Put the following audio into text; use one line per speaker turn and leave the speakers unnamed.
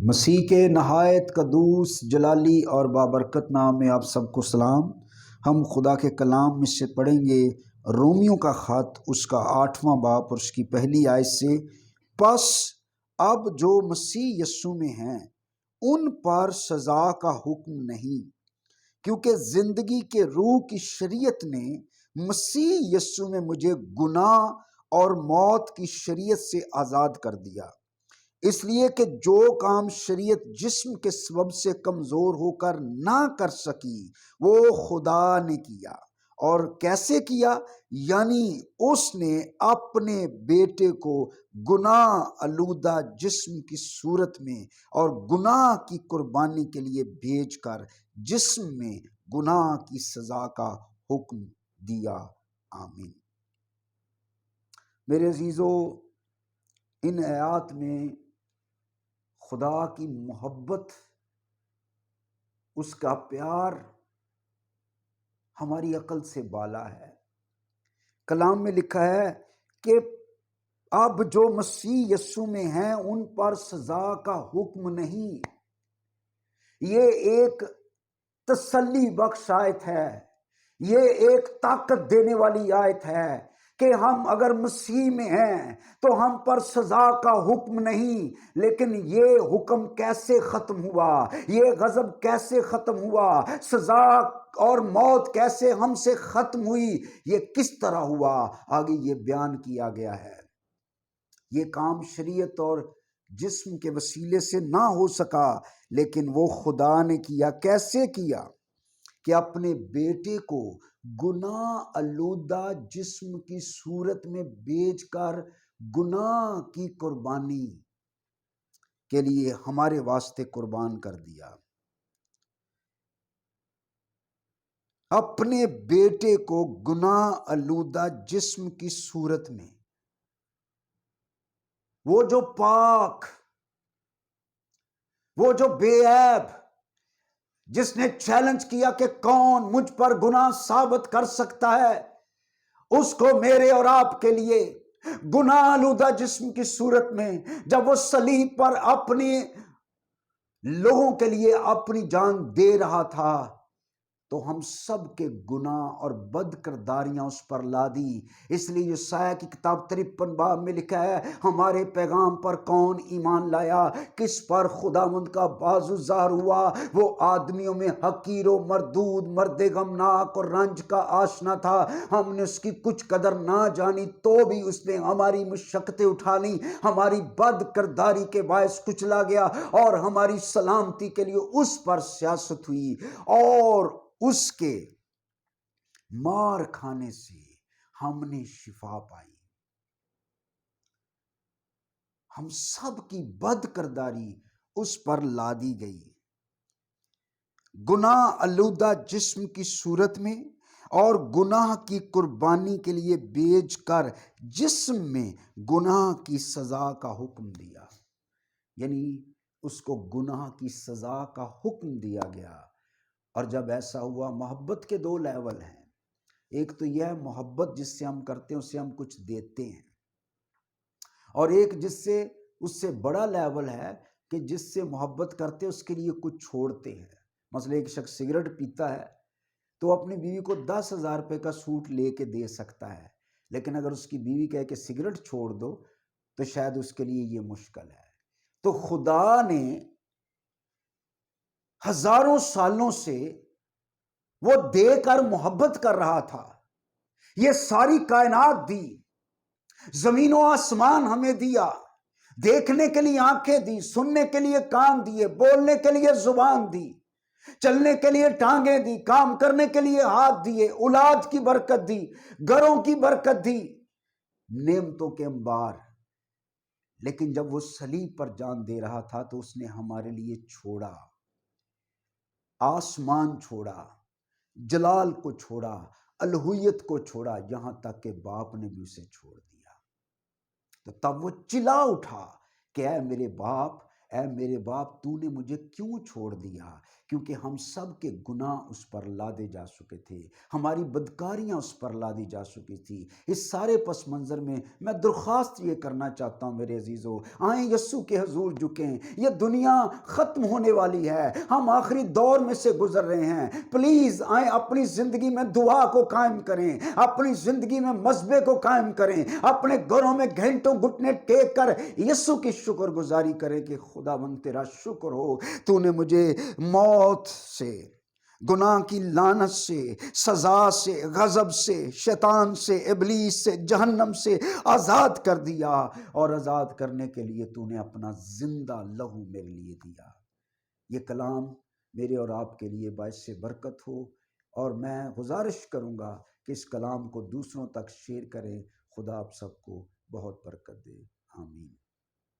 مسیح کے نہایت قدوس جلالی اور بابرکت نام میں آپ سب کو سلام۔ ہم خدا کے کلام میں سے پڑھیں گے رومیوں کا خط، اس کا 8واں باب اور اس کی پہلی آیت سے۔ پس اب جو مسیح یسوع میں ہیں ان پر سزا کا حکم نہیں، کیونکہ زندگی کے روح کی شریعت نے مسیح یسوع میں مجھے گناہ اور موت کی شریعت سے آزاد کر دیا، اس لیے کہ جو کام شریعت جسم کے سبب سے کمزور ہو کر نہ کر سکی وہ خدا نے کیا۔ اور کیسے کیا؟ یعنی اس نے اپنے بیٹے کو گناہ آلودہ جسم کی صورت میں اور گناہ کی قربانی کے لیے بھیج کر جسم میں گناہ کی سزا کا حکم دیا۔ آمین۔ میرے عزیزو، ان آیات میں خدا کی محبت، اس کا پیار ہماری عقل سے بالا ہے۔ کلام میں لکھا ہے کہ اب جو مسیح یسوع میں ہیں ان پر سزا کا حکم نہیں۔ یہ ایک تسلی بخش آیت ہے، یہ ایک طاقت دینے والی آیت ہے کہ ہم اگر مسیح میں ہیں تو ہم پر سزا کا حکم نہیں۔ لیکن یہ حکم کیسے ختم ہوا؟ یہ غضب کیسے ختم ہوا؟ سزا اور موت کیسے ہم سے ختم ہوئی؟ یہ کس طرح ہوا؟ آگے یہ بیان کیا گیا ہے۔ یہ کام شریعت اور جسم کے وسیلے سے نہ ہو سکا، لیکن وہ خدا نے کیا۔ کیسے کیا؟ کہ اپنے بیٹے کو گناہ آلودہ جسم کی صورت میں بھیج کر گناہ کی قربانی کے لیے ہمارے واسطے قربان کر دیا۔ اپنے بیٹے کو گناہ آلودہ جسم کی صورت میں، وہ جو پاک، وہ جو بے عیب، جس نے چیلنج کیا کہ کون مجھ پر گناہ ثابت کر سکتا ہے، اس کو میرے اور آپ کے لیے گناہ آلودہ جسم کی صورت میں جب وہ صلیب پر اپنے لوگوں کے لیے اپنی جان دے رہا تھا تو ہم سب کے گناہ اور بد کرداریاں اس پر لا دی۔ اس لیے یسایہ کی کتاب 53 باب میں لکھا ہے، ہمارے پیغام پر کون ایمان لایا؟ کس پر خداوند کا بازو ظاہر ہوا؟ وہ آدمیوں میں حقیر و مردود، مرد غمناک اور رنج کا آشنا تھا۔ ہم نے اس کی کچھ قدر نہ جانی، تو بھی اس نے ہماری مشقتیں اٹھا لیں، ہماری بد کرداری کے باعث کچلا گیا، اور ہماری سلامتی کے لیے اس پر سیاست ہوئی، اور اس کے مار کھانے سے ہم نے شفا پائی۔ ہم سب کی بد کرداری اس پر لا دی گئی۔ گناہ آلودہ جسم کی صورت میں اور گناہ کی قربانی کے لیے بھیج کر جسم میں گناہ کی سزا کا حکم دیا۔ یعنی اس کو گناہ کی سزا کا حکم دیا گیا۔ اور جب ایسا ہوا، محبت کے دو لیول ہیں۔ ایک تو یہ محبت جس سے ہم کرتے ہیں، اس سے ہم کچھ دیتے ہیں، اور ایک اس سے بڑا لیول ہے کہ جس سے محبت کرتے اس کے لیے کچھ چھوڑتے ہیں۔ مثلا ایک شخص سگریٹ پیتا ہے تو اپنی بیوی کو 10,000 روپے کا سوٹ لے کے دے سکتا ہے، لیکن اگر اس کی بیوی کہے کہ سگریٹ چھوڑ دو تو شاید اس کے لیے یہ مشکل ہے۔ تو خدا نے ہزاروں سالوں سے وہ دے کر محبت کر رہا تھا۔ یہ ساری کائنات دی، زمین و آسمان ہمیں دیا، دیکھنے کے لیے آنکھیں دی، سننے کے لیے کان دیے، بولنے کے لیے زبان دی، چلنے کے لیے ٹانگیں دی، کام کرنے کے لیے ہاتھ دیے، اولاد کی برکت دی، گھروں کی برکت دی، نعمتوں کے انبار۔ لیکن جب وہ صلیب پر جان دے رہا تھا تو اس نے ہمارے لیے چھوڑا، آسمان چھوڑا، جلال کو چھوڑا، الوہیت کو چھوڑا، یہاں تک کہ باپ نے بھی اسے چھوڑ دیا۔ تو تب وہ چلا اٹھا کہ اے میرے باپ، اے میرے باپ تو نے مجھے کیوں چھوڑ دیا؟ کیونکہ ہم سب کے گناہ اس پر لادے جا چکے تھے، ہماری بدکاریاں اس پر لادی جا چکی تھی۔ اس سارے پس منظر میں میں درخواست یہ کرنا چاہتا ہوں میرے عزیزو، آئیں یسوع کے حضور جھکیں۔ یہ دنیا ختم ہونے والی ہے، ہم آخری دور میں سے گزر رہے ہیں۔ پلیز آئیں اپنی زندگی میں دعا کو قائم کریں، اپنی زندگی میں مذبے کو قائم کریں، اپنے گھروں میں گھنٹوں گھٹنے ٹیک کر یسوع کی شکر گزاری کریں کہ خداوند تیرا شکر ہو، تو نے مجھے موت سے، گناہ کی لعنت سے، سزا سے، غضب سے، شیطان سے، ابلیس سے، جہنم سے آزاد کر دیا، اور آزاد کرنے کے لیے تو نے اپنا زندہ لہو میرے لیے دیا۔ یہ کلام میرے اور آپ کے لیے باعث برکت ہو، اور میں گزارش کروں گا کہ اس کلام کو دوسروں تک شیئر کریں۔ خدا آپ سب کو بہت برکت دے، آمین۔